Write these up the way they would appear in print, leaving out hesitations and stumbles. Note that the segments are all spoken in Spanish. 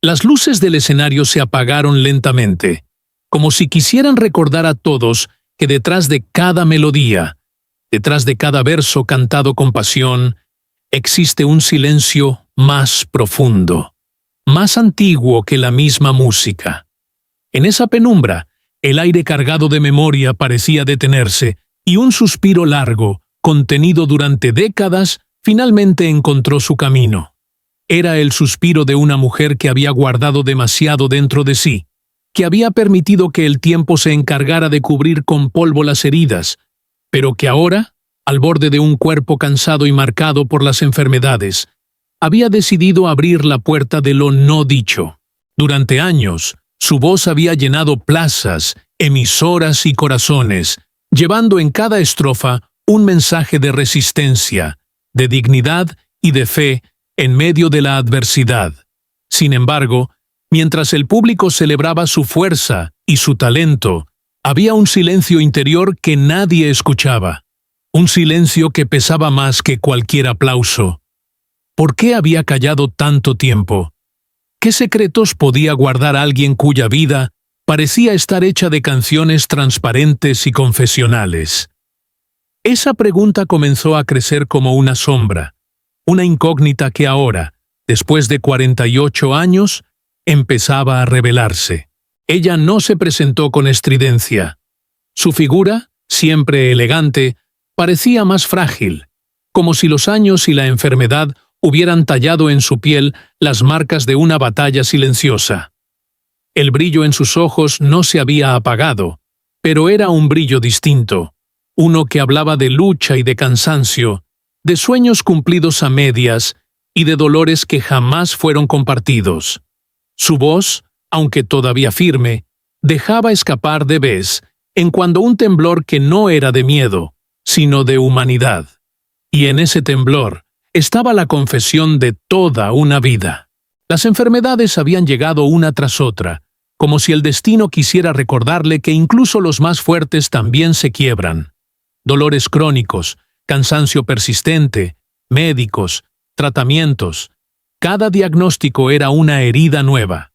Las luces del escenario se apagaron lentamente, como si quisieran recordar a todos que detrás de cada melodía, detrás de cada verso cantado con pasión, existe un silencio más profundo, más antiguo que la misma música. En esa penumbra, el aire cargado de memoria parecía detenerse, y un suspiro largo, contenido durante décadas, finalmente encontró su camino. Era el suspiro de una mujer que había guardado demasiado dentro de sí, que había permitido que el tiempo se encargara de cubrir con polvo las heridas, pero que ahora, al borde de un cuerpo cansado y marcado por las enfermedades, había decidido abrir la puerta de lo no dicho. Durante años, su voz había llenado plazas, emisoras y corazones, llevando en cada estrofa un mensaje de resistencia, de dignidad y de fe en medio de la adversidad. Sin embargo, mientras el público celebraba su fuerza y su talento, había un silencio interior que nadie escuchaba, un silencio que pesaba más que cualquier aplauso. ¿Por qué había callado tanto tiempo? ¿Qué secretos podía guardar alguien cuya vida parecía estar hecha de canciones transparentes y confesionales? Esa pregunta comenzó a crecer como una sombra, una incógnita que ahora, después de 48 años, empezaba a revelarse. Ella no se presentó con estridencia. Su figura, siempre elegante, parecía más frágil, como si los años y la enfermedad hubieran tallado en su piel las marcas de una batalla silenciosa. El brillo en sus ojos no se había apagado, pero era un brillo distinto, uno que hablaba de lucha y de cansancio, de sueños cumplidos a medias y de dolores que jamás fueron compartidos. Su voz, aunque todavía firme, dejaba escapar de vez en cuando un temblor que no era de miedo, sino de humanidad. Y en ese temblor estaba la confesión de toda una vida. Las enfermedades habían llegado una tras otra, como si el destino quisiera recordarle que incluso los más fuertes también se quiebran. Dolores crónicos, cansancio persistente, médicos, tratamientos. Cada diagnóstico era una herida nueva.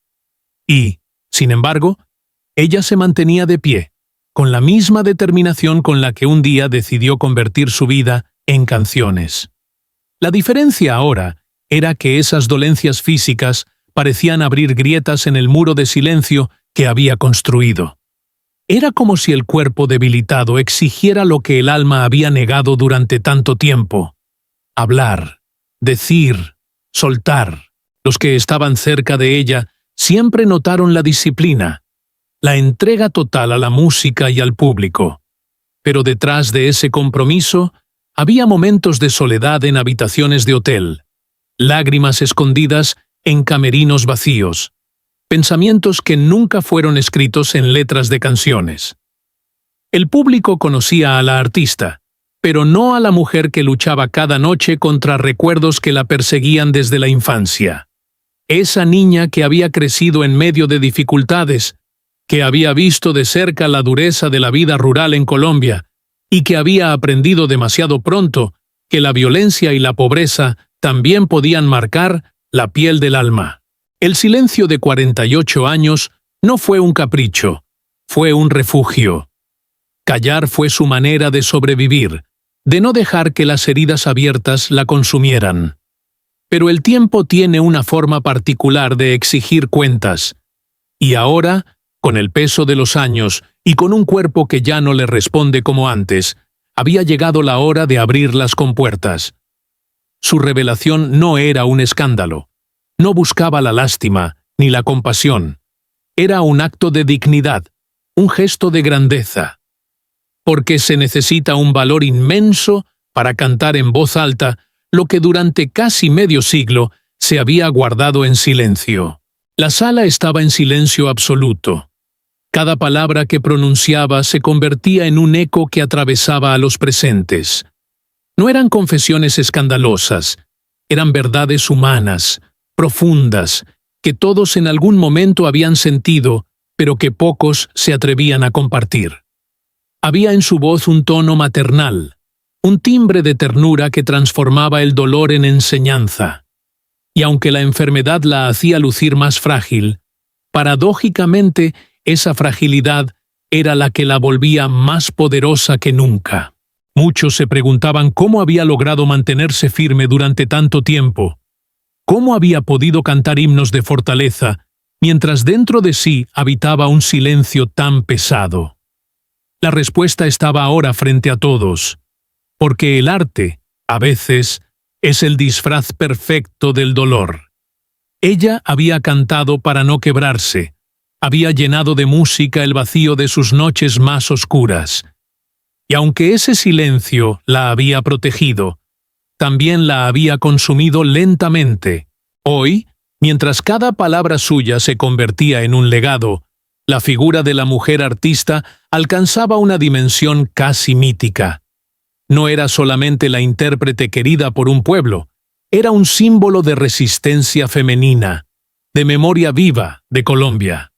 Y, sin embargo, ella se mantenía de pie, con la misma determinación con la que un día decidió convertir su vida en canciones. La diferencia ahora era que esas dolencias físicas parecían abrir grietas en el muro de silencio que había construido. Era como si el cuerpo debilitado exigiera lo que el alma había negado durante tanto tiempo: hablar, decir, soltar. Los que estaban cerca de ella siempre notaron la disciplina, la entrega total a la música y al público. Pero detrás de ese compromiso había momentos de soledad en habitaciones de hotel, lágrimas escondidas en camerinos vacíos, pensamientos que nunca fueron escritos en letras de canciones. El público conocía a la artista, pero no a la mujer que luchaba cada noche contra recuerdos que la perseguían desde la infancia. Esa niña que había crecido en medio de dificultades, que había visto de cerca la dureza de la vida rural en Colombia y que había aprendido demasiado pronto que la violencia y la pobreza también podían marcar la piel del alma. El silencio de 48 años no fue un capricho, fue un refugio. Callar fue su manera de sobrevivir, de no dejar que las heridas abiertas la consumieran. Pero el tiempo tiene una forma particular de exigir cuentas, y ahora, con el peso de los años y con un cuerpo que ya no le responde como antes, había llegado la hora de abrir las compuertas. Su revelación no era un escándalo. No buscaba la lástima ni la compasión. Era un acto de dignidad, un gesto de grandeza. Porque se necesita un valor inmenso para cantar en voz alta lo que durante casi medio siglo se había guardado en silencio. La sala estaba en silencio absoluto. Cada palabra que pronunciaba se convertía en un eco que atravesaba a los presentes. No eran confesiones escandalosas, eran verdades humanas, profundas, que todos en algún momento habían sentido, pero que pocos se atrevían a compartir. Había en su voz un tono maternal, un timbre de ternura que transformaba el dolor en enseñanza. Y aunque la enfermedad la hacía lucir más frágil, paradójicamente esa fragilidad era la que la volvía más poderosa que nunca. Muchos se preguntaban cómo había logrado mantenerse firme durante tanto tiempo, cómo había podido cantar himnos de fortaleza, mientras dentro de sí habitaba un silencio tan pesado. La respuesta estaba ahora frente a todos, porque el arte, a veces, es el disfraz perfecto del dolor. Ella había cantado para no quebrarse, había llenado de música el vacío de sus noches más oscuras. Y aunque ese silencio la había protegido, también la había consumido lentamente. Hoy, mientras cada palabra suya se convertía en un legado, la figura de la mujer artista alcanzaba una dimensión casi mítica. No era solamente la intérprete querida por un pueblo, era un símbolo de resistencia femenina, de memoria viva de Colombia.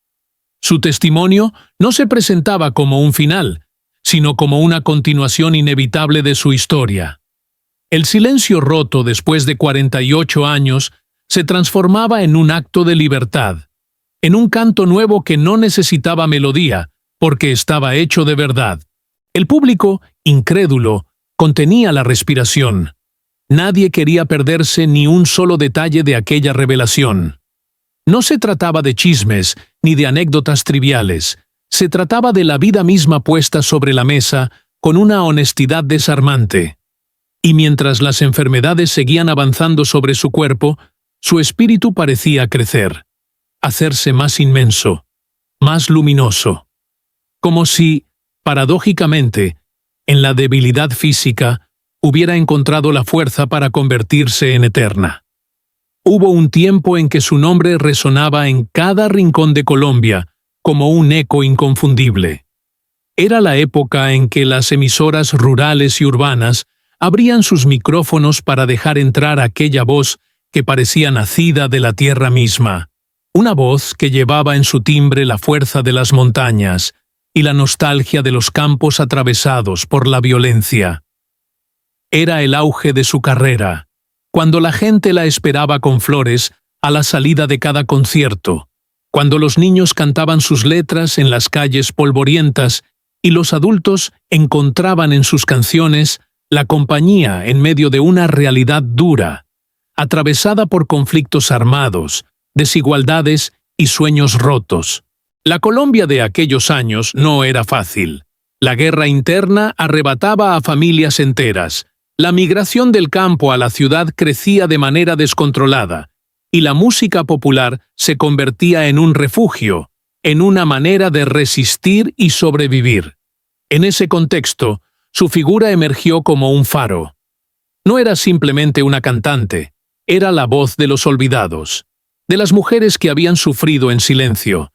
Su testimonio no se presentaba como un final, sino como una continuación inevitable de su historia. El silencio roto después de 48 años se transformaba en un acto de libertad, en un canto nuevo que no necesitaba melodía, porque estaba hecho de verdad. El público, incrédulo, contenía la respiración. Nadie quería perderse ni un solo detalle de aquella revelación. No se trataba de chismes ni de anécdotas triviales, se trataba de la vida misma puesta sobre la mesa con una honestidad desarmante. Y mientras las enfermedades seguían avanzando sobre su cuerpo, su espíritu parecía crecer, hacerse más inmenso, más luminoso. Como si, paradójicamente, en la debilidad física, hubiera encontrado la fuerza para convertirse en eterna. Hubo un tiempo en que su nombre resonaba en cada rincón de Colombia como un eco inconfundible. Era la época en que las emisoras rurales y urbanas abrían sus micrófonos para dejar entrar aquella voz que parecía nacida de la tierra misma, una voz que llevaba en su timbre la fuerza de las montañas y la nostalgia de los campos atravesados por la violencia. Era el auge de su carrera, cuando la gente la esperaba con flores a la salida de cada concierto, cuando los niños cantaban sus letras en las calles polvorientas y los adultos encontraban en sus canciones la compañía en medio de una realidad dura, atravesada por conflictos armados, desigualdades y sueños rotos. La Colombia de aquellos años no era fácil. La guerra interna arrebataba a familias enteras, la migración del campo a la ciudad crecía de manera descontrolada, y la música popular se convertía en un refugio, en una manera de resistir y sobrevivir. En ese contexto, su figura emergió como un faro. No era simplemente una cantante, era la voz de los olvidados, de las mujeres que habían sufrido en silencio,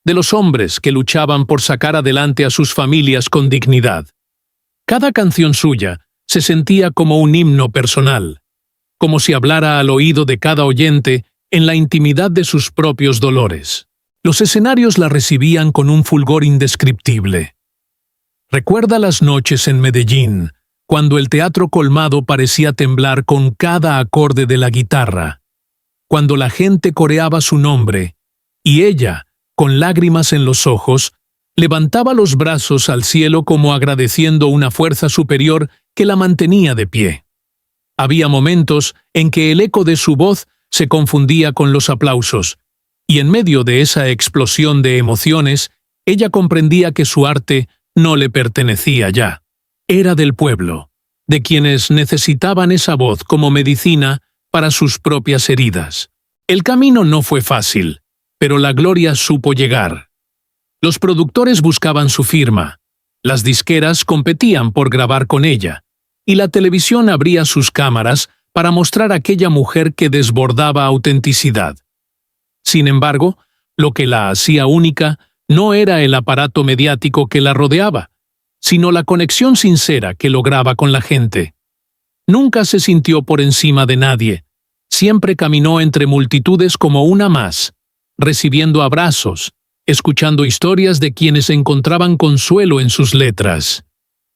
de los hombres que luchaban por sacar adelante a sus familias con dignidad. Cada canción suya se sentía como un himno personal, como si hablara al oído de cada oyente en la intimidad de sus propios dolores. Los escenarios la recibían con un fulgor indescriptible. Recuerda las noches en Medellín, cuando el teatro colmado parecía temblar con cada acorde de la guitarra, cuando la gente coreaba su nombre, y ella, con lágrimas en los ojos, levantaba los brazos al cielo como agradeciendo una fuerza superior que la mantenía de pie. Había momentos en que el eco de su voz se confundía con los aplausos, y en medio de esa explosión de emociones, ella comprendía que su arte no le pertenecía ya. Era del pueblo, de quienes necesitaban esa voz como medicina para sus propias heridas. El camino no fue fácil, pero la gloria supo llegar. Los productores buscaban su firma, las disqueras competían por grabar con ella, y la televisión abría sus cámaras para mostrar a aquella mujer que desbordaba autenticidad. Sin embargo, lo que la hacía única no era el aparato mediático que la rodeaba, sino la conexión sincera que lograba con la gente. Nunca se sintió por encima de nadie, siempre caminó entre multitudes como una más, recibiendo abrazos, escuchando historias de quienes encontraban consuelo en sus letras.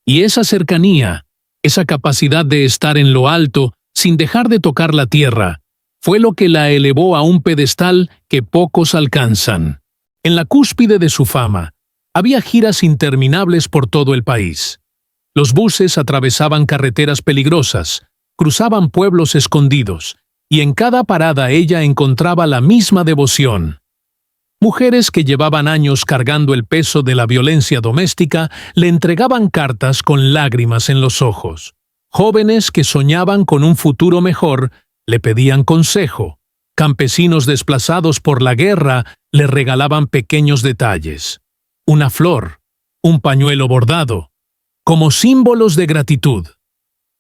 Y esa cercanía, esa capacidad de estar en lo alto sin dejar de tocar la tierra, fue lo que la elevó a un pedestal que pocos alcanzan. En la cúspide de su fama, había giras interminables por todo el país. Los buses atravesaban carreteras peligrosas, cruzaban pueblos escondidos, y en cada parada ella encontraba la misma devoción. Mujeres que llevaban años cargando el peso de la violencia doméstica le entregaban cartas con lágrimas en los ojos. Jóvenes que soñaban con un futuro mejor le pedían consejo. Campesinos desplazados por la guerra le regalaban pequeños detalles. Una flor, un pañuelo bordado, como símbolos de gratitud.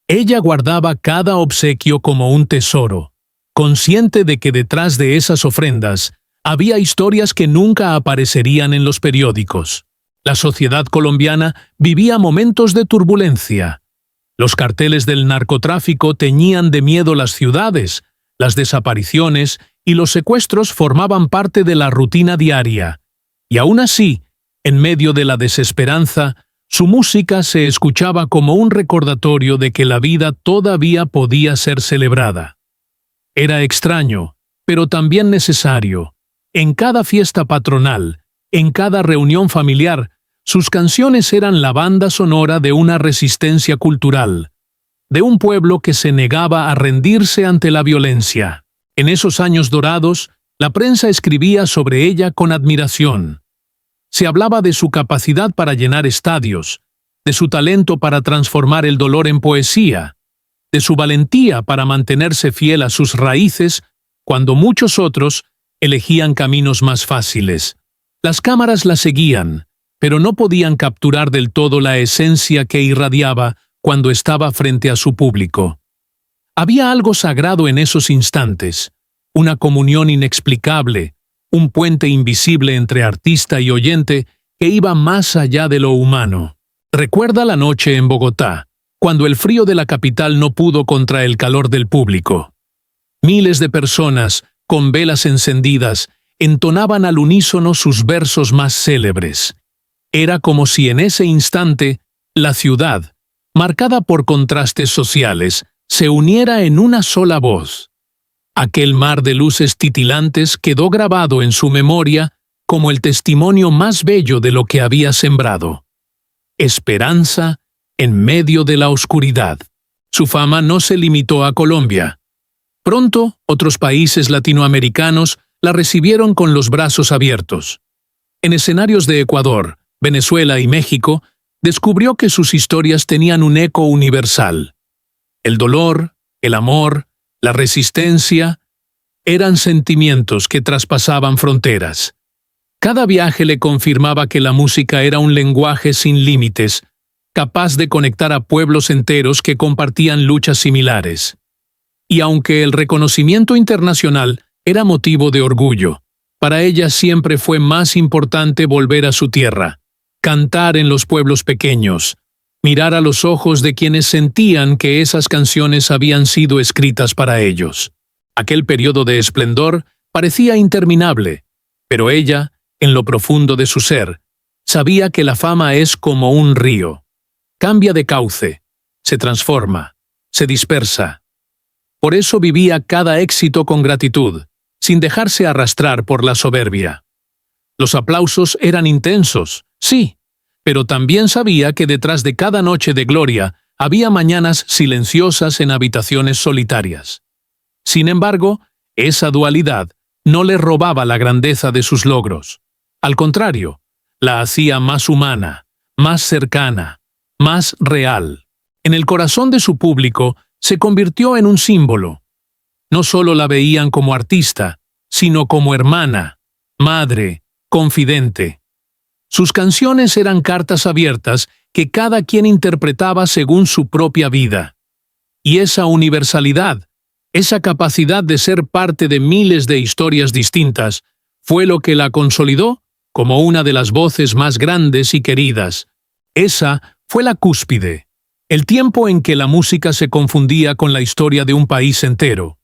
Ella guardaba cada obsequio como un tesoro, consciente de que detrás de esas ofrendas había historias que nunca aparecerían en los periódicos. La sociedad colombiana vivía momentos de turbulencia. Los carteles del narcotráfico teñían de miedo las ciudades, las desapariciones y los secuestros formaban parte de la rutina diaria. Y aún así, en medio de la desesperanza, su música se escuchaba como un recordatorio de que la vida todavía podía ser celebrada. Era extraño, pero también necesario. En cada fiesta patronal, en cada reunión familiar, sus canciones eran la banda sonora de una resistencia cultural, de un pueblo que se negaba a rendirse ante la violencia. En esos años dorados, la prensa escribía sobre ella con admiración. Se hablaba de su capacidad para llenar estadios, de su talento para transformar el dolor en poesía, de su valentía para mantenerse fiel a sus raíces cuando muchos otros elegían caminos más fáciles. Las cámaras la seguían, pero no podían capturar del todo la esencia que irradiaba cuando estaba frente a su público. Había algo sagrado en esos instantes, una comunión inexplicable, un puente invisible entre artista y oyente que iba más allá de lo humano. Recuerda la noche en Bogotá, cuando el frío de la capital no pudo contra el calor del público. Miles de personas, con velas encendidas, entonaban al unísono sus versos más célebres. Era como si en ese instante, la ciudad, marcada por contrastes sociales, se uniera en una sola voz. Aquel mar de luces titilantes quedó grabado en su memoria como el testimonio más bello de lo que había sembrado. Esperanza en medio de la oscuridad. Su fama no se limitó a Colombia. Pronto, otros países latinoamericanos la recibieron con los brazos abiertos. En escenarios de Ecuador, Venezuela y México, descubrió que sus historias tenían un eco universal. El dolor, el amor, la resistencia, eran sentimientos que traspasaban fronteras. Cada viaje le confirmaba que la música era un lenguaje sin límites, capaz de conectar a pueblos enteros que compartían luchas similares. Y aunque el reconocimiento internacional era motivo de orgullo, para ella siempre fue más importante volver a su tierra, cantar en los pueblos pequeños, mirar a los ojos de quienes sentían que esas canciones habían sido escritas para ellos. Aquel periodo de esplendor parecía interminable, pero ella, en lo profundo de su ser, sabía que la fama es como un río. Cambia de cauce, se transforma, se dispersa. Por eso vivía cada éxito con gratitud, sin dejarse arrastrar por la soberbia. Los aplausos eran intensos, sí, pero también sabía que detrás de cada noche de gloria había mañanas silenciosas en habitaciones solitarias. Sin embargo, esa dualidad no le robaba la grandeza de sus logros. Al contrario, la hacía más humana, más cercana, más real. En el corazón de su público se convirtió en un símbolo. No solo la veían como artista, sino como hermana, madre, confidente. Sus canciones eran cartas abiertas que cada quien interpretaba según su propia vida. Y esa universalidad, esa capacidad de ser parte de miles de historias distintas, fue lo que la consolidó como una de las voces más grandes y queridas. Esa fue la cúspide, el tiempo en que la música se confundía con la historia de un país entero,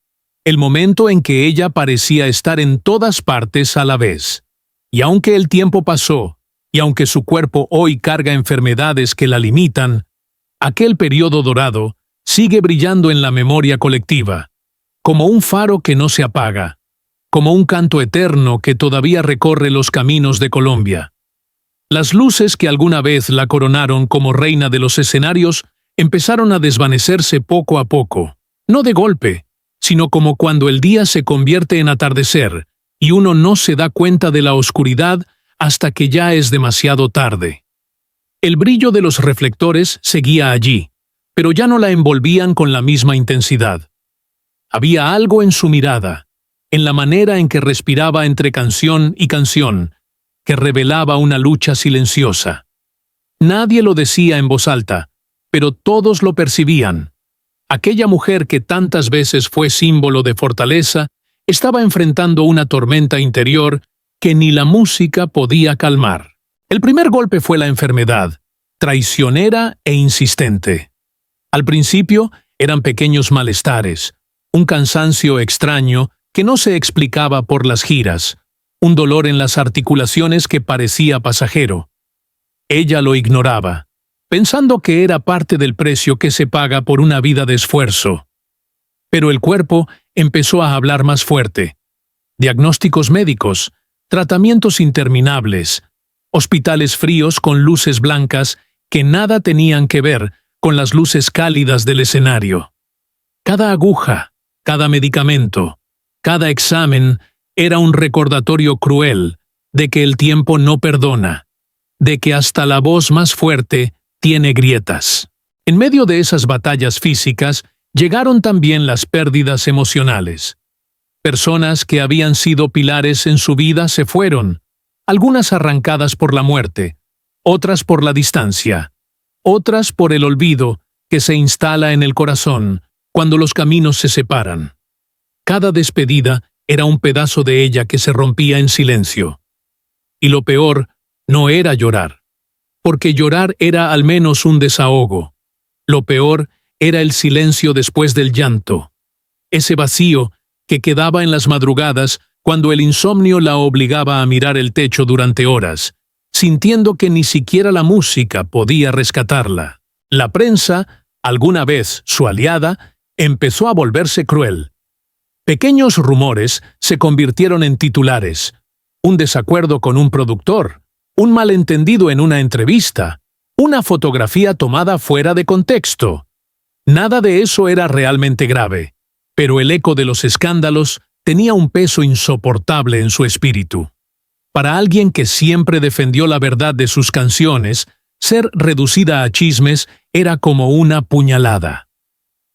el momento en que ella parecía estar en todas partes a la vez. Y aunque el tiempo pasó, y aunque su cuerpo hoy carga enfermedades que la limitan, aquel periodo dorado sigue brillando en la memoria colectiva, como un faro que no se apaga, como un canto eterno que todavía recorre los caminos de Colombia. Las luces que alguna vez la coronaron como reina de los escenarios empezaron a desvanecerse poco a poco, no de golpe, sino como cuando el día se convierte en atardecer y uno no se da cuenta de la oscuridad hasta que ya es demasiado tarde. El brillo de los reflectores seguía allí, pero ya no la envolvían con la misma intensidad. Había algo en su mirada, en la manera en que respiraba entre canción y canción, que revelaba una lucha silenciosa. Nadie lo decía en voz alta, pero todos lo percibían. Aquella mujer que tantas veces fue símbolo de fortaleza estaba enfrentando una tormenta interior que ni la música podía calmar. El primer golpe fue la enfermedad, traicionera e insistente. Al principio eran pequeños malestares, un cansancio extraño que no se explicaba por las giras, un dolor en las articulaciones que parecía pasajero. Ella lo ignoraba, pensando que era parte del precio que se paga por una vida de esfuerzo. Pero el cuerpo empezó a hablar más fuerte. Diagnósticos médicos, tratamientos interminables, hospitales fríos con luces blancas que nada tenían que ver con las luces cálidas del escenario. Cada aguja, cada medicamento, cada examen era un recordatorio cruel de que el tiempo no perdona, de que hasta la voz más fuerte tiene grietas. En medio de esas batallas físicas llegaron también las pérdidas emocionales. Personas que habían sido pilares en su vida se fueron, algunas arrancadas por la muerte, otras por la distancia, otras por el olvido que se instala en el corazón cuando los caminos se separan. Cada despedida era un pedazo de ella que se rompía en silencio. Y lo peor no era llorar, porque llorar era al menos un desahogo. Lo peor era el silencio después del llanto, ese vacío que quedaba en las madrugadas cuando el insomnio la obligaba a mirar el techo durante horas, sintiendo que ni siquiera la música podía rescatarla. La prensa, alguna vez su aliada, empezó a volverse cruel. Pequeños rumores se convirtieron en titulares. Un desacuerdo con un productor, un malentendido en una entrevista, una fotografía tomada fuera de contexto. Nada de eso era realmente grave, pero el eco de los escándalos tenía un peso insoportable en su espíritu. Para alguien que siempre defendió la verdad de sus canciones, ser reducida a chismes era como una puñalada.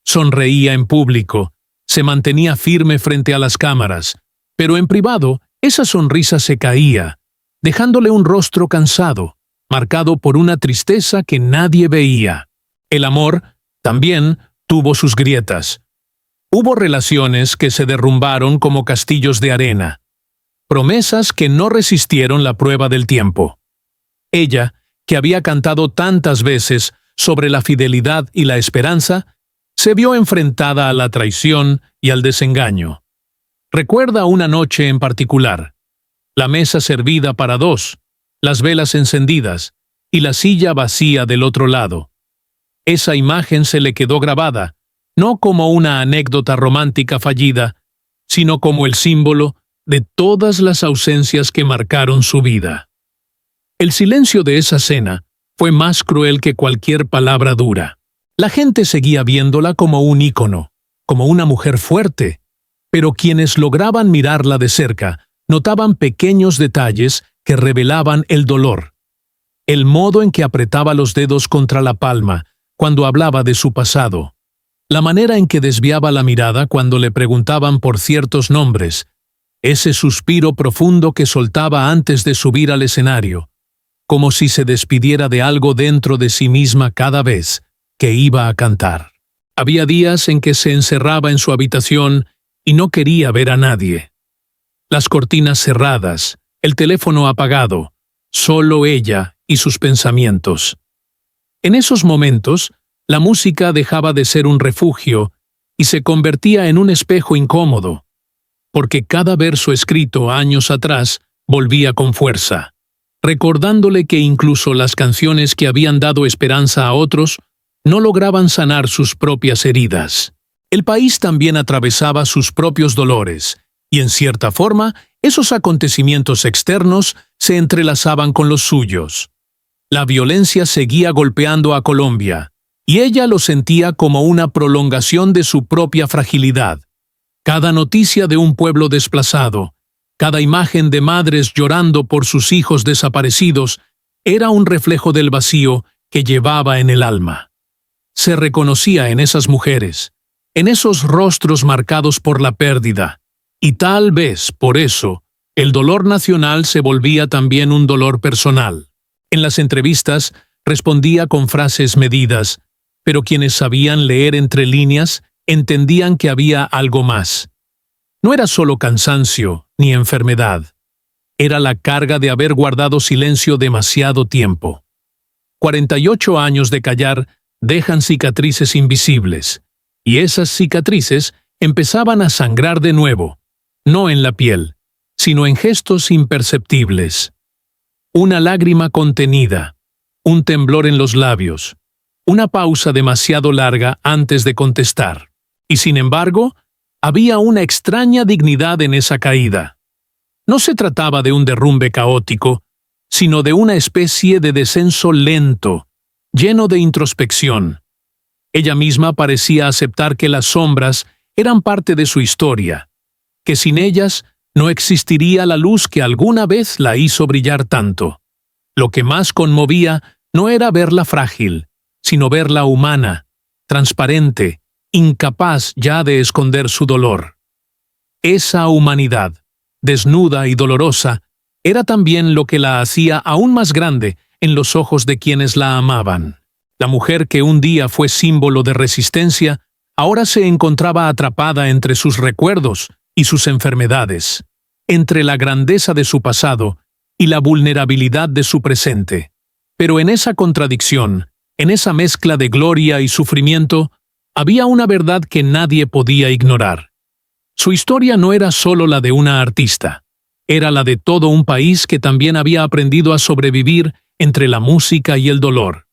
Sonreía en público, se mantenía firme frente a las cámaras, pero en privado esa sonrisa se caía, dejándole un rostro cansado, marcado por una tristeza que nadie veía. El amor también tuvo sus grietas. Hubo relaciones que se derrumbaron como castillos de arena, promesas que no resistieron la prueba del tiempo. Ella, que había cantado tantas veces sobre la fidelidad y la esperanza, se vio enfrentada a la traición y al desengaño. Recuerda una noche en particular, la mesa servida para dos, las velas encendidas y la silla vacía del otro lado. Esa imagen se le quedó grabada, no como una anécdota romántica fallida, sino como el símbolo de todas las ausencias que marcaron su vida. El silencio de esa cena fue más cruel que cualquier palabra dura. La gente seguía viéndola como un ícono, como una mujer fuerte, pero quienes lograban mirarla de cerca notaban pequeños detalles que revelaban el dolor. El modo en que apretaba los dedos contra la palma cuando hablaba de su pasado, la manera en que desviaba la mirada cuando le preguntaban por ciertos nombres, ese suspiro profundo que soltaba antes de subir al escenario, como si se despidiera de algo dentro de sí misma cada vez que iba a cantar. Había días en que se encerraba en su habitación y no quería ver a nadie. Las cortinas cerradas, el teléfono apagado, solo ella y sus pensamientos. En esos momentos, la música dejaba de ser un refugio y se convertía en un espejo incómodo, porque cada verso escrito años atrás volvía con fuerza, recordándole que incluso las canciones que habían dado esperanza a otros no lograban sanar sus propias heridas. El país también atravesaba sus propios dolores, y en cierta forma, esos acontecimientos externos se entrelazaban con los suyos. La violencia seguía golpeando a Colombia, y ella lo sentía como una prolongación de su propia fragilidad. Cada noticia de un pueblo desplazado, cada imagen de madres llorando por sus hijos desaparecidos, era un reflejo del vacío que llevaba en el alma. Se reconocía en esas mujeres, en esos rostros marcados por la pérdida, y tal vez por eso el dolor nacional se volvía también un dolor personal. En las entrevistas respondía con frases medidas, pero quienes sabían leer entre líneas entendían que había algo más. No era solo cansancio ni enfermedad. Era la carga de haber guardado silencio demasiado tiempo. 48 años de callar dejan cicatrices invisibles, y esas cicatrices empezaban a sangrar de nuevo, no en la piel, sino en gestos imperceptibles. Una lágrima contenida, un temblor en los labios, una pausa demasiado larga antes de contestar. Y sin embargo, había una extraña dignidad en esa caída. No se trataba de un derrumbe caótico, sino de una especie de descenso lento, lleno de introspección. Ella misma parecía aceptar que las sombras eran parte de su historia, que sin ellas no existiría la luz que alguna vez la hizo brillar tanto. Lo que más conmovía no era verla frágil, sino verla humana, transparente, incapaz ya de esconder su dolor. Esa humanidad, desnuda y dolorosa, era también lo que la hacía aún más grande en los ojos de quienes la amaban. La mujer que un día fue símbolo de resistencia, ahora se encontraba atrapada entre sus recuerdos y sus enfermedades, entre la grandeza de su pasado y la vulnerabilidad de su presente. Pero en esa contradicción, en esa mezcla de gloria y sufrimiento, había una verdad que nadie podía ignorar. Su historia no era solo la de una artista, era la de todo un país que también había aprendido a sobrevivir entre la música y el dolor.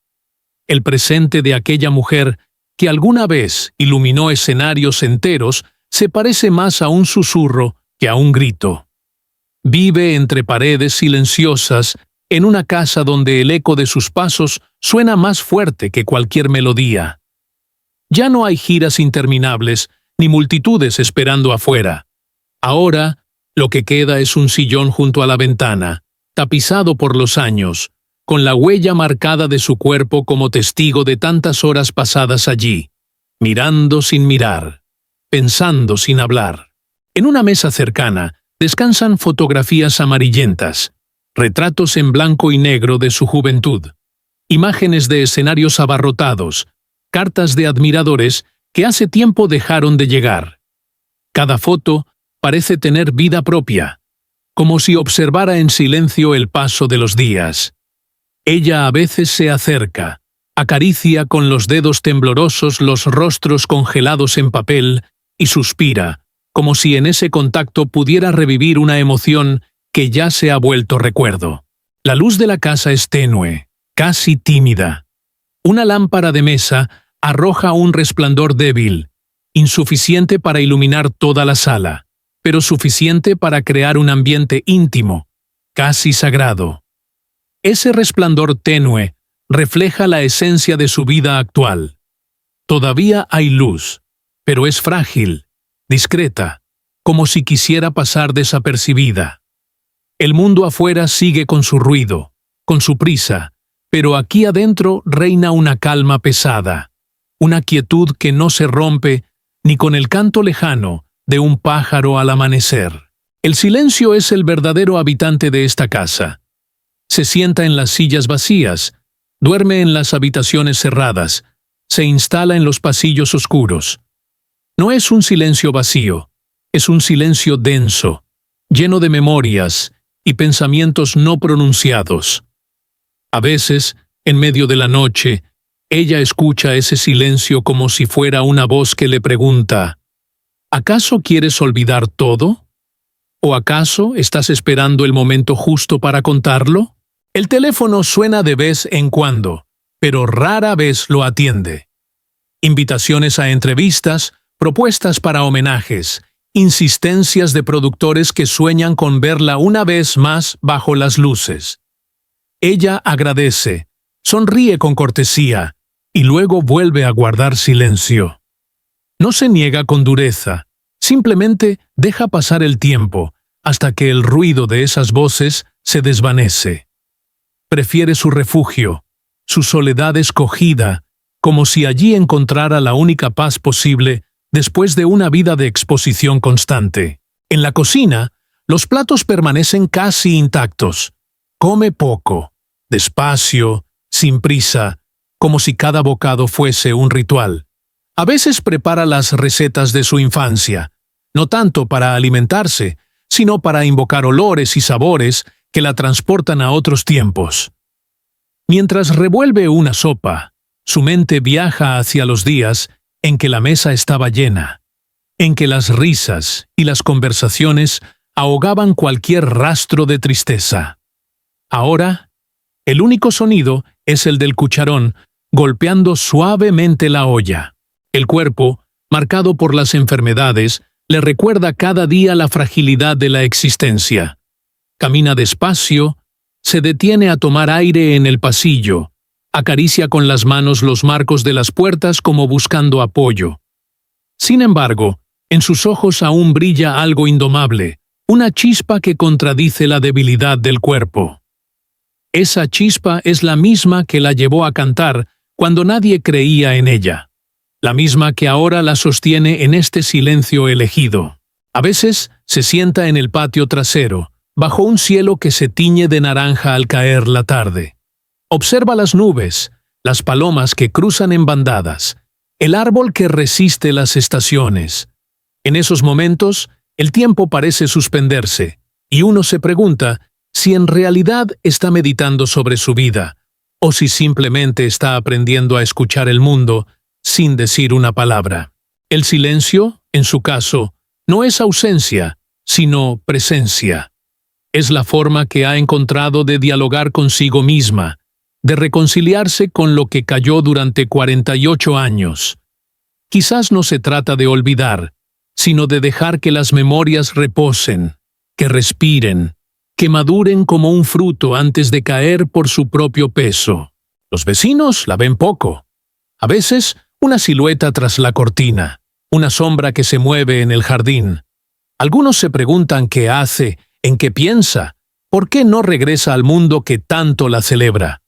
El presente de aquella mujer, que alguna vez iluminó escenarios enteros, se parece más a un susurro que a un grito. Vive entre paredes silenciosas, en una casa donde el eco de sus pasos suena más fuerte que cualquier melodía. Ya no hay giras interminables, ni multitudes esperando afuera. Ahora, lo que queda es un sillón junto a la ventana, tapizado por los años, con la huella marcada de su cuerpo como testigo de tantas horas pasadas allí, mirando sin mirar, pensando sin hablar. En una mesa cercana descansan fotografías amarillentas, retratos en blanco y negro de su juventud, imágenes de escenarios abarrotados, cartas de admiradores que hace tiempo dejaron de llegar. Cada foto parece tener vida propia, como si observara en silencio el paso de los días. Ella a veces se acerca, acaricia con los dedos temblorosos los rostros congelados en papel y suspira, como si en ese contacto pudiera revivir una emoción que ya se ha vuelto recuerdo. La luz de la casa es tenue, casi tímida. Una lámpara de mesa arroja un resplandor débil, insuficiente para iluminar toda la sala, pero suficiente para crear un ambiente íntimo, casi sagrado. Ese resplandor tenue refleja la esencia de su vida actual. Todavía hay luz, pero es frágil, discreta, como si quisiera pasar desapercibida. El mundo afuera sigue con su ruido, con su prisa, pero aquí adentro reina una calma pesada, una quietud que no se rompe ni con el canto lejano de un pájaro al amanecer. El silencio es el verdadero habitante de esta casa. Se sienta en las sillas vacías, duerme en las habitaciones cerradas, se instala en los pasillos oscuros. No es un silencio vacío, es un silencio denso, lleno de memorias y pensamientos no pronunciados. A veces, en medio de la noche, ella escucha ese silencio como si fuera una voz que le pregunta: ¿acaso quieres olvidar todo? ¿O acaso estás esperando el momento justo para contarlo? El teléfono suena de vez en cuando, pero rara vez lo atiende. Invitaciones a entrevistas, propuestas para homenajes, insistencias de productores que sueñan con verla una vez más bajo las luces. Ella agradece, sonríe con cortesía y luego vuelve a guardar silencio. No se niega con dureza, simplemente deja pasar el tiempo hasta que el ruido de esas voces se desvanece. Prefiere su refugio, su soledad escogida, como si allí encontrara la única paz posible después de una vida de exposición constante. En la cocina, los platos permanecen casi intactos. Come poco, despacio, sin prisa, como si cada bocado fuese un ritual. A veces prepara las recetas de su infancia, no tanto para alimentarse, sino para invocar olores y sabores que la transportan a otros tiempos. Mientras revuelve una sopa, su mente viaja hacia los días en que la mesa estaba llena, en que las risas y las conversaciones ahogaban cualquier rastro de tristeza. Ahora, el único sonido es el del cucharón golpeando suavemente la olla. El cuerpo, marcado por las enfermedades, le recuerda cada día la fragilidad de la existencia. Camina despacio, se detiene a tomar aire en el pasillo, acaricia con las manos los marcos de las puertas como buscando apoyo. Sin embargo, en sus ojos aún brilla algo indomable, una chispa que contradice la debilidad del cuerpo. Esa chispa es la misma que la llevó a cantar cuando nadie creía en ella, la misma que ahora la sostiene en este silencio elegido. A veces se sienta en el patio trasero, bajo un cielo que se tiñe de naranja al caer la tarde. Observa las nubes, las palomas que cruzan en bandadas, el árbol que resiste las estaciones. En esos momentos, el tiempo parece suspenderse, y uno se pregunta si en realidad está meditando sobre su vida, o si simplemente está aprendiendo a escuchar el mundo sin decir una palabra. El silencio, en su caso, no es ausencia, sino presencia. Es la forma que ha encontrado de dialogar consigo misma, de reconciliarse con lo que cayó durante 48 años. Quizás no se trata de olvidar, sino de dejar que las memorias reposen, que respiren, que maduren como un fruto antes de caer por su propio peso. Los vecinos la ven poco. A veces, una silueta tras la cortina, una sombra que se mueve en el jardín. Algunos se preguntan qué hace, en qué piensa, por qué no regresa al mundo que tanto la celebra.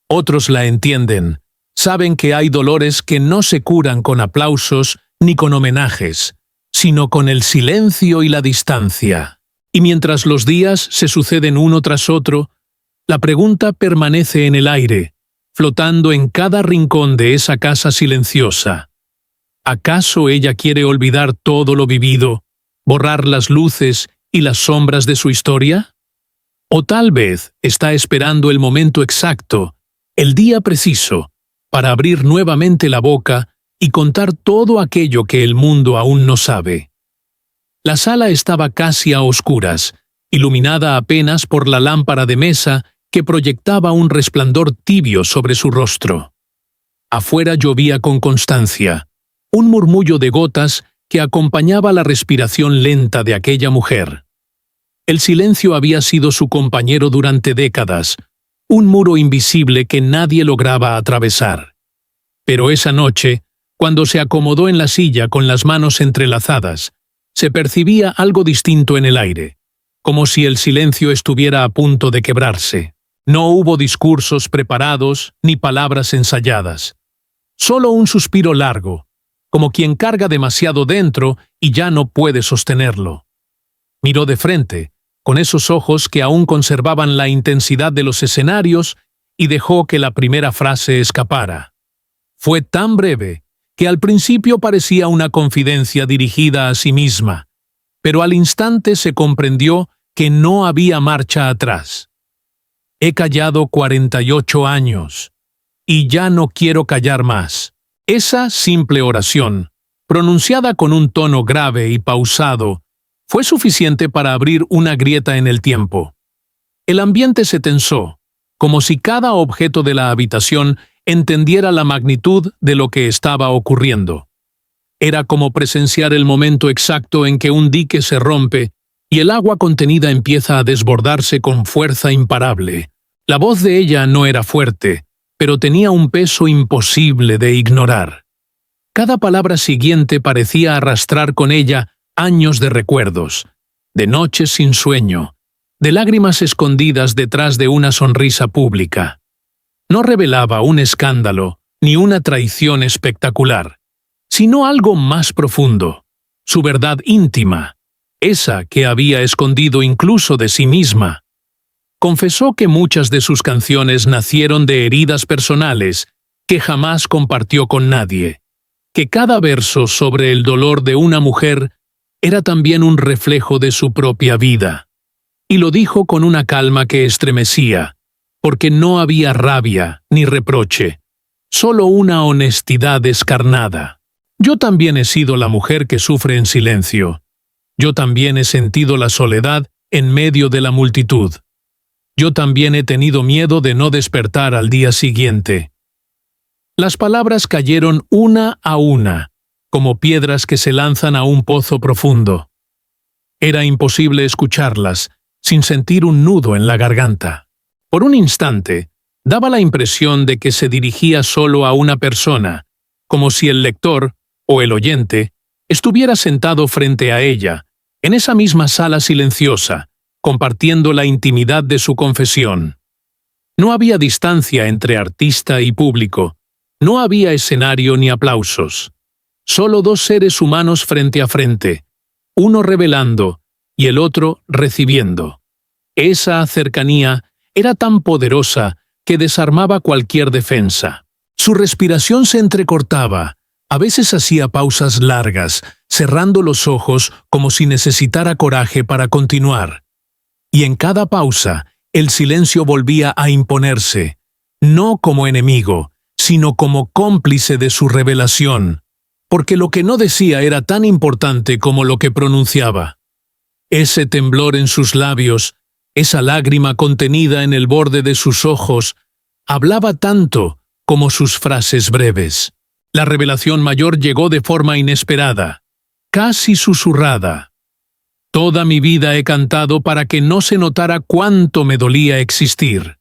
Otros la entienden, saben que hay dolores que no se curan con aplausos ni con homenajes, sino con el silencio y la distancia. Y mientras los días se suceden uno tras otro, la pregunta permanece en el aire, flotando en cada rincón de esa casa silenciosa. ¿Acaso ella quiere olvidar todo lo vivido, borrar las luces y las sombras de su historia? ¿O tal vez está esperando el momento exacto, el día preciso, para abrir nuevamente la boca y contar todo aquello que el mundo aún no sabe? La sala estaba casi a oscuras, iluminada apenas por la lámpara de mesa que proyectaba un resplandor tibio sobre su rostro. Afuera llovía con constancia, un murmullo de gotas que acompañaba la respiración lenta de aquella mujer. El silencio había sido su compañero durante décadas, un muro invisible que nadie lograba atravesar. Pero esa noche, cuando se acomodó en la silla con las manos entrelazadas, se percibía algo distinto en el aire, como si el silencio estuviera a punto de quebrarse. No hubo discursos preparados ni palabras ensayadas. Solo un suspiro largo, como quien carga demasiado dentro y ya no puede sostenerlo. Miró de frente, con esos ojos que aún conservaban la intensidad de los escenarios, y dejó que la primera frase escapara. Fue tan breve que al principio parecía una confidencia dirigida a sí misma, pero al instante se comprendió que no había marcha atrás. He callado 48 años, y ya no quiero callar más. Esa simple oración, pronunciada con un tono grave y pausado, fue suficiente para abrir una grieta en el tiempo. El ambiente se tensó, como si cada objeto de la habitación entendiera la magnitud de lo que estaba ocurriendo. Era como presenciar el momento exacto en que un dique se rompe y el agua contenida empieza a desbordarse con fuerza imparable. La voz de ella no era fuerte, pero tenía un peso imposible de ignorar. Cada palabra siguiente parecía arrastrar con ella años de recuerdos, de noches sin sueño, de lágrimas escondidas detrás de una sonrisa pública. No revelaba un escándalo ni una traición espectacular, sino algo más profundo, su verdad íntima, esa que había escondido incluso de sí misma. Confesó que muchas de sus canciones nacieron de heridas personales que jamás compartió con nadie, que cada verso sobre el dolor de una mujer era también un reflejo de su propia vida. Y lo dijo con una calma que estremecía, porque no había rabia ni reproche, solo una honestidad descarnada. Yo también he sido la mujer que sufre en silencio. Yo también he sentido la soledad en medio de la multitud. Yo también he tenido miedo de no despertar al día siguiente. Las palabras cayeron una a una, como piedras que se lanzan a un pozo profundo. Era imposible escucharlas sin sentir un nudo en la garganta. Por un instante, daba la impresión de que se dirigía solo a una persona, como si el lector, o el oyente, estuviera sentado frente a ella, en esa misma sala silenciosa, compartiendo la intimidad de su confesión. No había distancia entre artista y público, no había escenario ni aplausos. Solo dos seres humanos frente a frente, uno revelando y el otro recibiendo. Esa cercanía era tan poderosa que desarmaba cualquier defensa. Su respiración se entrecortaba, a veces hacía pausas largas, cerrando los ojos como si necesitara coraje para continuar. Y en cada pausa, el silencio volvía a imponerse, no como enemigo, sino como cómplice de su revelación, porque lo que no decía era tan importante como lo que pronunciaba. Ese temblor en sus labios, esa lágrima contenida en el borde de sus ojos, hablaba tanto como sus frases breves. La revelación mayor llegó de forma inesperada, casi susurrada. Toda mi vida he cantado para que no se notara cuánto me dolía existir.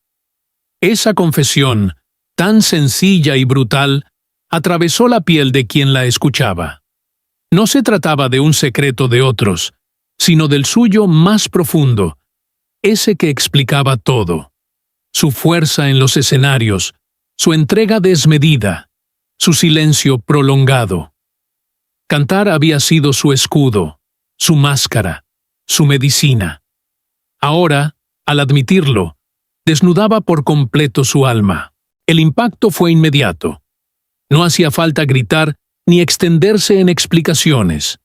Esa confesión, tan sencilla y brutal, atravesó la piel de quien la escuchaba. No se trataba de un secreto de otros, sino del suyo más profundo, ese que explicaba todo. Su fuerza en los escenarios, su entrega desmedida, su silencio prolongado. Cantar había sido su escudo, su máscara, su medicina. Ahora, al admitirlo, desnudaba por completo su alma. El impacto fue inmediato. No hacía falta gritar ni extenderse en explicaciones.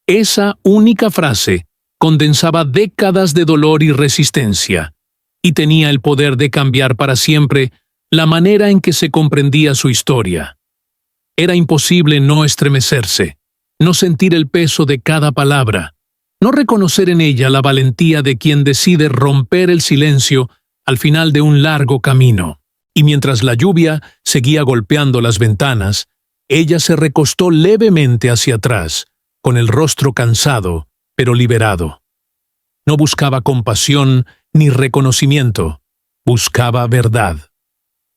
Esa única frase condensaba décadas de dolor y resistencia, y tenía el poder de cambiar para siempre la manera en que se comprendía su historia. Era imposible no estremecerse, no sentir el peso de cada palabra, no reconocer en ella la valentía de quien decide romper el silencio al final de un largo camino. Y mientras la lluvia seguía golpeando las ventanas, ella se recostó levemente hacia atrás, con el rostro cansado, pero liberado. No buscaba compasión ni reconocimiento, buscaba verdad.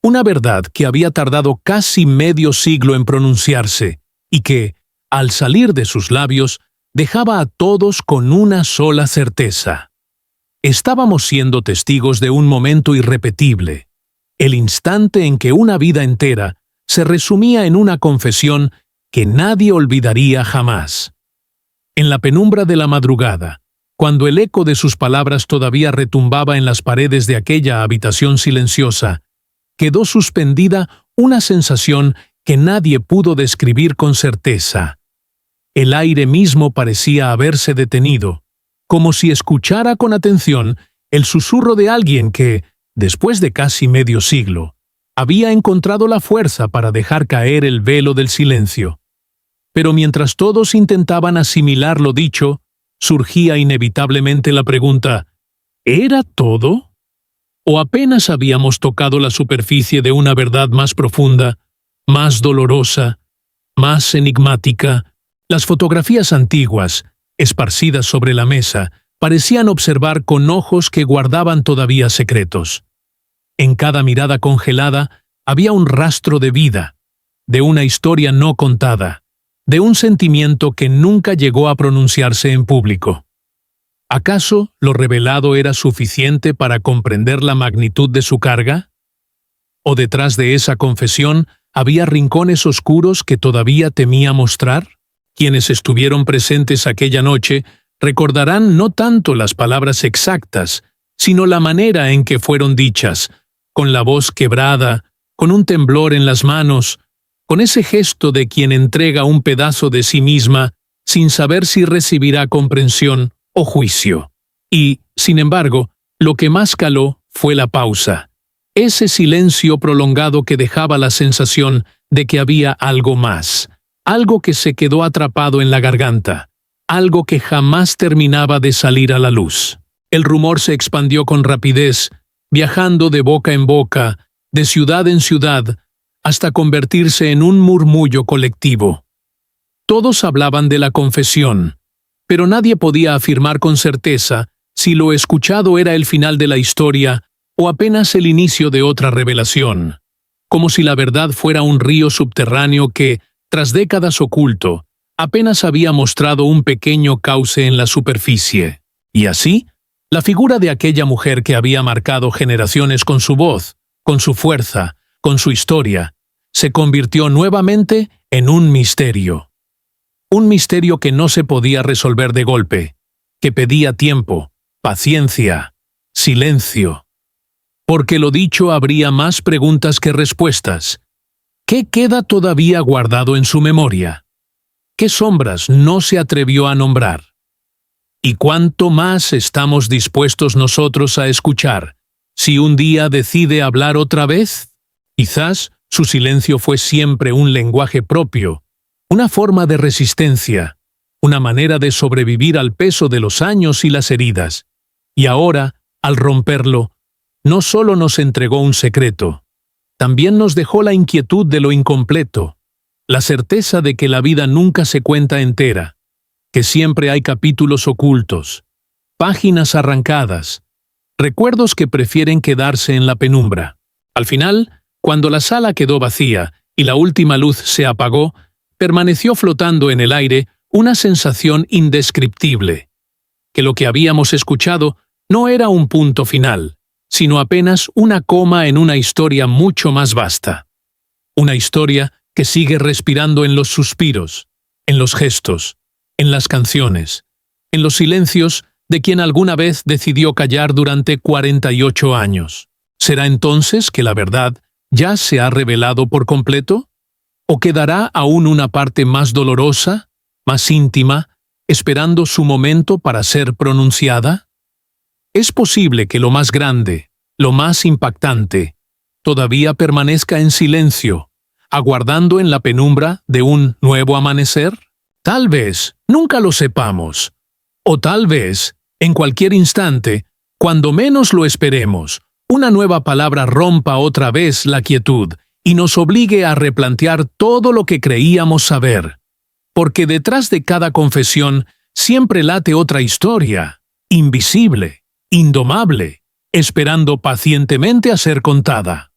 Una verdad que había tardado casi medio siglo en pronunciarse y que, al salir de sus labios, dejaba a todos con una sola certeza. Estábamos siendo testigos de un momento irrepetible, el instante en que una vida entera se resumía en una confesión que nadie olvidaría jamás. En la penumbra de la madrugada, cuando el eco de sus palabras todavía retumbaba en las paredes de aquella habitación silenciosa, quedó suspendida una sensación que nadie pudo describir con certeza. El aire mismo parecía haberse detenido, como si escuchara con atención el susurro de alguien que, después de casi medio siglo, había encontrado la fuerza para dejar caer el velo del silencio. Pero mientras todos intentaban asimilar lo dicho, surgía inevitablemente la pregunta: ¿era todo? ¿O apenas habíamos tocado la superficie de una verdad más profunda, más dolorosa, más enigmática. Las fotografías antiguas, esparcidas sobre la mesa, parecían observar con ojos que guardaban todavía secretos. En cada mirada congelada había un rastro de vida, de una historia no contada, de un sentimiento que nunca llegó a pronunciarse en público. ¿Acaso lo revelado era suficiente para comprender la magnitud de su carga? ¿O detrás de esa confesión había rincones oscuros que todavía temía mostrar? Quienes estuvieron presentes aquella noche recordarán no tanto las palabras exactas, sino la manera en que fueron dichas, con la voz quebrada, con un temblor en las manos, con ese gesto de quien entrega un pedazo de sí misma sin saber si recibirá comprensión o juicio. Y, sin embargo, lo que más caló fue la pausa, ese silencio prolongado que dejaba la sensación de que había algo más, algo que se quedó atrapado en la garganta, algo que jamás terminaba de salir a la luz. El rumor se expandió con rapidez, viajando de boca en boca, de ciudad en ciudad, hasta convertirse en un murmullo colectivo. Todos hablaban de la confesión, pero nadie podía afirmar con certeza si lo escuchado era el final de la historia o apenas el inicio de otra revelación, como si la verdad fuera un río subterráneo que, tras décadas oculto, apenas había mostrado un pequeño cauce en la superficie. Y así, la figura de aquella mujer que había marcado generaciones con su voz, con su fuerza, con su historia, se convirtió nuevamente en un misterio. Un misterio que no se podía resolver de golpe, que pedía tiempo, paciencia, silencio. Porque lo dicho habría más preguntas que respuestas. ¿Qué queda todavía guardado en su memoria? ¿Qué sombras no se atrevió a nombrar? ¿Y cuánto más estamos dispuestos nosotros a escuchar si un día decide hablar otra vez? Quizás su silencio fue siempre un lenguaje propio, una forma de resistencia, una manera de sobrevivir al peso de los años y las heridas. Y ahora, al romperlo, no solo nos entregó un secreto, también nos dejó la inquietud de lo incompleto, la certeza de que la vida nunca se cuenta entera, que siempre hay capítulos ocultos, páginas arrancadas, recuerdos que prefieren quedarse en la penumbra. Al final, cuando la sala quedó vacía y la última luz se apagó, permaneció flotando en el aire una sensación indescriptible, que lo que habíamos escuchado no era un punto final, sino apenas una coma en una historia mucho más vasta. Una historia que sigue respirando en los suspiros, en los gestos, en las canciones, en los silencios de quien alguna vez decidió callar durante 48 años. ¿Será entonces que la verdad ya se ha revelado por completo? ¿O quedará aún una parte más dolorosa, más íntima, esperando su momento para ser pronunciada? Es posible que lo más grande, lo más impactante, todavía permanezca en silencio, aguardando en la penumbra de un nuevo amanecer. Tal vez nunca lo sepamos, o tal vez, en cualquier instante, cuando menos lo esperemos, una nueva palabra rompa otra vez la quietud y nos obligue a replantear todo lo que creíamos saber. Porque detrás de cada confesión siempre late otra historia, invisible, indomable, esperando pacientemente a ser contada.